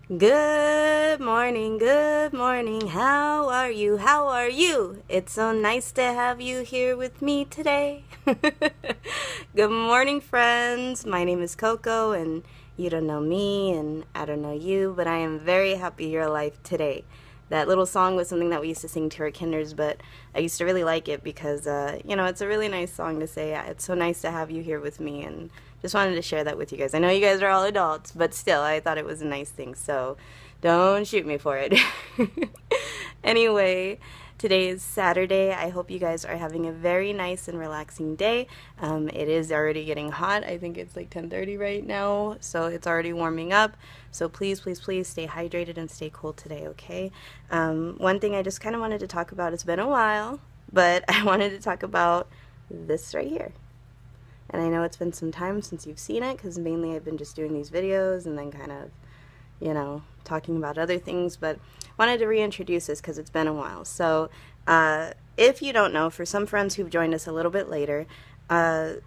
Good morning, good morning. How are you? How are you? It's so nice to have you here with me today. Good morning, friends. My name is Coco, and you don't know me, and I don't know you, but I am very happy you're alive today. That little song was something that we used to sing to our kinders, but I used to really like it because, it's a really nice song to say. It's so nice to have you here with me, and just wanted to share that with you guys. I know you guys are all adults, but still, I thought it was a nice thing, so don't shoot me for it. Anyway, today is Saturday. I hope you guys are having a very nice and relaxing day. It is already getting hot. I think it's like 10:30 right now, so it's already warming up. So please, please, please stay hydrated and stay cool today, okay? One thing I just kind of wanted to talk about, it's been a while, but I wanted to talk about this right here. And I know it's been some time since you've seen it, because mainly I've been just doing these videos and then kind of, talking about other things, but wanted to reintroduce this because it's been a while. So if you don't know, for some friends who've joined us a little bit later, the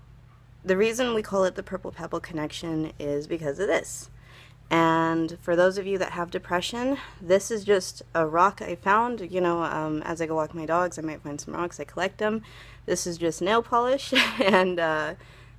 reason we call it the Purple Pebble Connection is because of this. And for those of you that have depression, this is just a rock I found. As I go walk my dogs, I might find some rocks. I collect them. This is just nail polish and,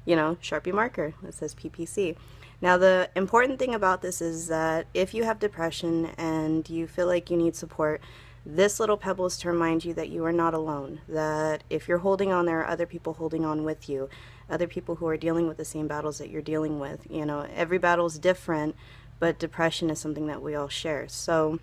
Sharpie marker that says PPC. Now, the important thing about this is that if you have depression and you feel like you need support, this little pebble is to remind you that you are not alone, that if you're holding on, there are other people holding on with you, other people who are dealing with the same battles that you're dealing with. Every battle is different, but depression is something that we all share. So,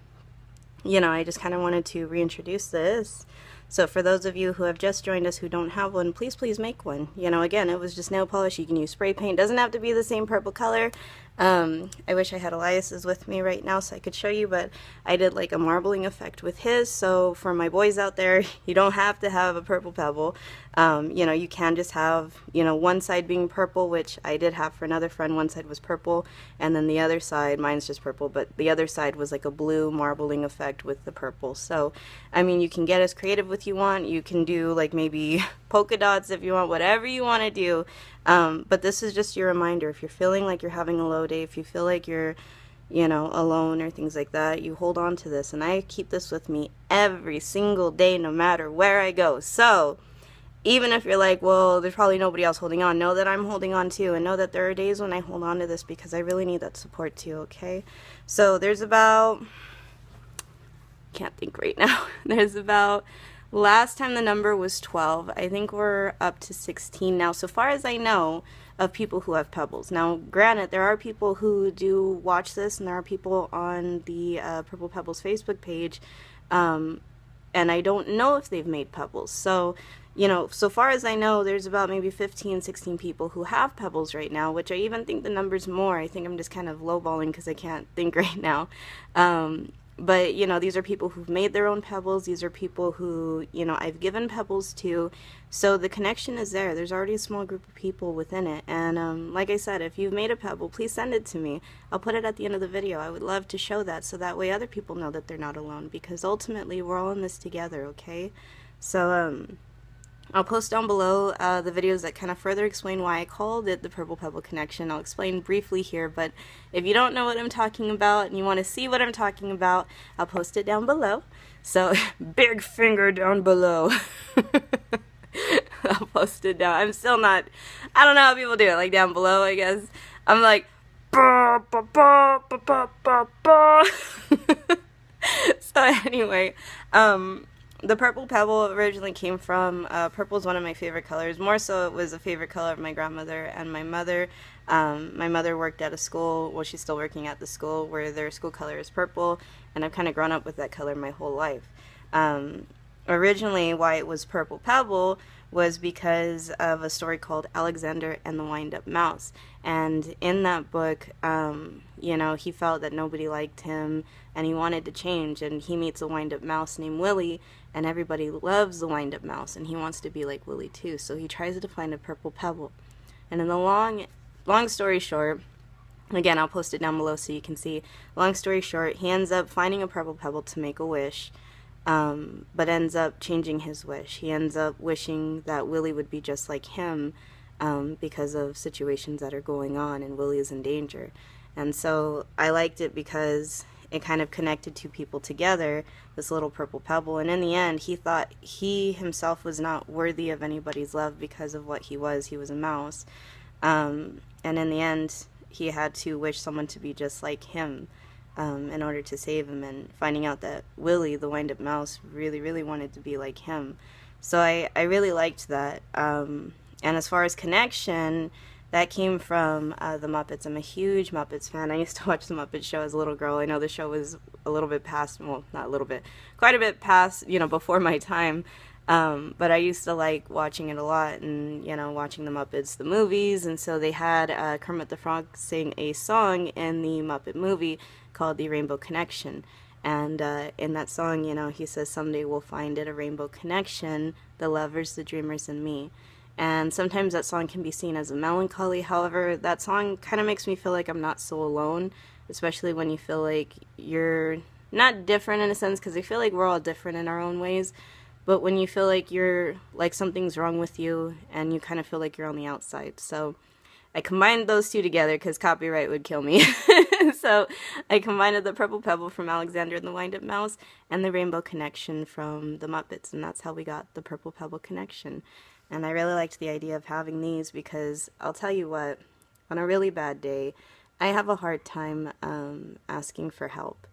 I just kind of wanted to reintroduce this. So for those of you who have just joined us who don't have one, please, please make one. Again, it was just nail polish. You can use spray paint. Doesn't have to be the same purple color. I wish I had Elias's with me right now so I could show you, but I did like a marbling effect with his. So for my boys out there, you don't have to have a purple pebble. You can just have, one side being purple, which I did have for another friend. One side was purple, and then the other side, mine's just purple, but the other side was like a blue marbling effect with the purple. So, you can get as creative with you want. You can do like maybe polka dots if you want, whatever you want to do. But this is just your reminder. If you're feeling like you're having a low day, if you feel like you're, alone or things like that, you hold on to this. And I keep this with me every single day, no matter where I go. So even if you're like, well, there's probably nobody else holding on, know that I'm holding on too, and know that there are days when I hold on to this because I really need that support too, okay? So there's about, can't think right now, there's about, last time the number was 12. I think we're up to 16 now, so far as I know, of people who have pebbles. Now, granted, there are people who do watch this, and there are people on the Purple Pebbles Facebook page, and I don't know if they've made pebbles. So, so far as I know, there's about maybe 15, 16 people who have pebbles right now, which I even think the number's more. I think I'm just kind of lowballing because I can't think right now. But, these are people who've made their own pebbles. These are people who, I've given pebbles to. So the connection is there. There's already a small group of people within it. And like I said, if you've made a pebble, please send it to me. I'll put it at the end of the video. I would love to show that so that way other people know that they're not alone. Because ultimately, we're all in this together, okay? So, I'll post down below the videos that kind of further explain why I called it the Purple Pebble Connection. I'll explain briefly here, but if you don't know what I'm talking about and you want to see what I'm talking about, I'll post it down below. So, big finger down below. I'll post it down. I'm still not, I don't know how people do it, like down below, I guess. I'm like, ba, ba, ba, ba, ba, ba, ba. So anyway, the Purple Pebble originally came from, purple is one of my favorite colors. More so it was a favorite color of my grandmother and my mother. My mother worked at a school, well, she's still working at the school, where their school color is purple, and I've kind of grown up with that color my whole life. Originally, why it was Purple Pebble was because of a story called Alexander and the Wind-Up Mouse. And in that book, he felt that nobody liked him, and he wanted to change, and he meets a wind-up mouse named Willie, and everybody loves the wind-up mouse, and he wants to be like Willie too, so he tries to find a purple pebble. And in the long story short, again, I'll post it down below so you can see, long story short, he ends up finding a purple pebble to make a wish, but ends up changing his wish. He ends up wishing that Willie would be just like him, because of situations that are going on, and Willie is in danger. And so I liked it because it kind of connected two people together, this little purple pebble. And in the end, he thought he himself was not worthy of anybody's love because of what he was. He was a mouse. And in the end, he had to wish someone to be just like him in order to save him, and finding out that Willie, the wind-up mouse, really, really wanted to be like him. So I really liked that. And as far as connection, that came from the Muppets. I'm a huge Muppets fan. I used to watch the Muppet Show as a little girl. I know the show was a little bit past, well, not a little bit, quite a bit past, before my time. But I used to like watching it a lot, and, watching the Muppets, the movies. And so they had Kermit the Frog sing a song in the Muppet movie called The Rainbow Connection. And in that song, he says, someday we'll find it, a rainbow connection, the lovers, the dreamers, and me. And sometimes that song can be seen as a melancholy. However, that song kind of makes me feel like I'm not so alone, especially when you feel like you're not different in a sense, because I feel like we're all different in our own ways. But when you feel like something's wrong with you, and you kind of feel like you're on the outside. So I combined those two together because copyright would kill me. So I combined the Purple Pebble from Alexander and the Wind-Up Mouse and the Rainbow Connection from the Muppets, and that's how we got the Purple Pebble connection. And I really liked the idea of having these because I'll tell you what, on a really bad day, I have a hard time asking for help.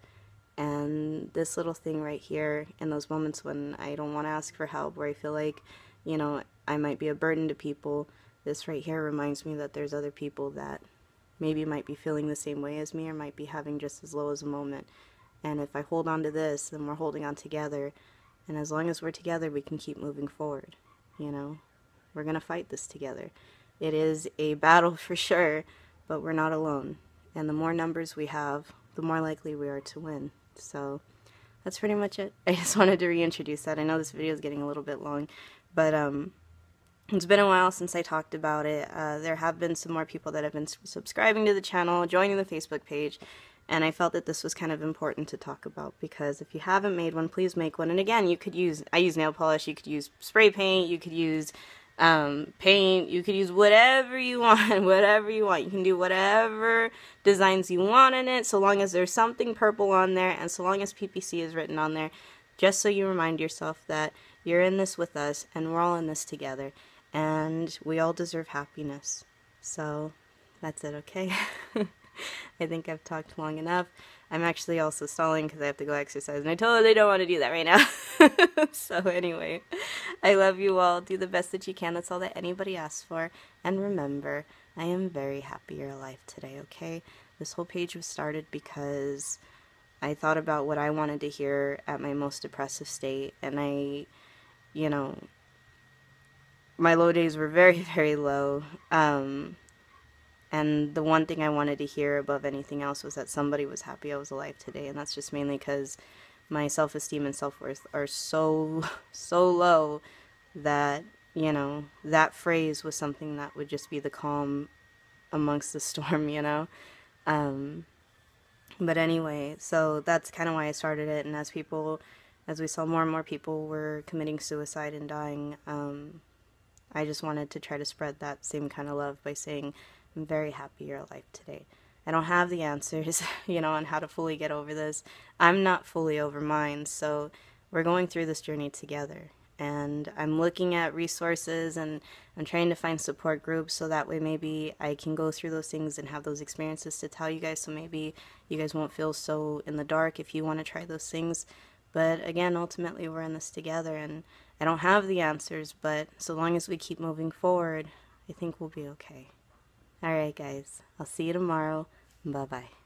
And this little thing right here, in those moments when I don't want to ask for help, where I feel like, I might be a burden to people, this right here reminds me that there's other people that maybe might be feeling the same way as me, or might be having just as low as a moment. And if I hold on to this, then we're holding on together. And as long as we're together, we can keep moving forward. We're going to fight this together. It is a battle for sure, but we're not alone. And the more numbers we have, the more likely we are to win. So that's pretty much it. I just wanted to reintroduce that. I know this video is getting a little bit long, but it's been a while since I talked about it. There have been some more people that have been subscribing to the channel, joining the Facebook page, and I felt that this was kind of important to talk about, because if you haven't made one, please make one. And again, I use nail polish, you could use spray paint, you could use paint, you could use whatever you want, whatever you want. You can do whatever designs you want in it, so long as there's something purple on there, and so long as PPC is written on there, just so you remind yourself that you're in this with us, and we're all in this together, and we all deserve happiness. So that's it, okay? I think I've talked long enough. I'm actually also stalling because I have to go exercise, and I totally don't want to do that right now. So anyway, I love you all. Do the best that you can. That's all that anybody asks for. And remember, I am very happy you're alive today, okay? This whole page was started because I thought about what I wanted to hear at my most depressive state, and my low days were very, very low. And the one thing I wanted to hear above anything else was that somebody was happy I was alive today. And that's just mainly because my self-esteem and self-worth are so, so low that, that phrase was something that would just be the calm amongst the storm, But anyway, so that's kind of why I started it. And as we saw more and more people were committing suicide and dying, I just wanted to try to spread that same kind of love by saying, I'm very happy you're alive today. I don't have the answers, on how to fully get over this. I'm not fully over mine, so we're going through this journey together. And I'm looking at resources, and I'm trying to find support groups, so that way maybe I can go through those things and have those experiences to tell you guys, so maybe you guys won't feel so in the dark if you want to try those things. But again, ultimately, we're in this together, and I don't have the answers, but so long as we keep moving forward, I think we'll be okay. Alright guys, I'll see you tomorrow. Bye-bye.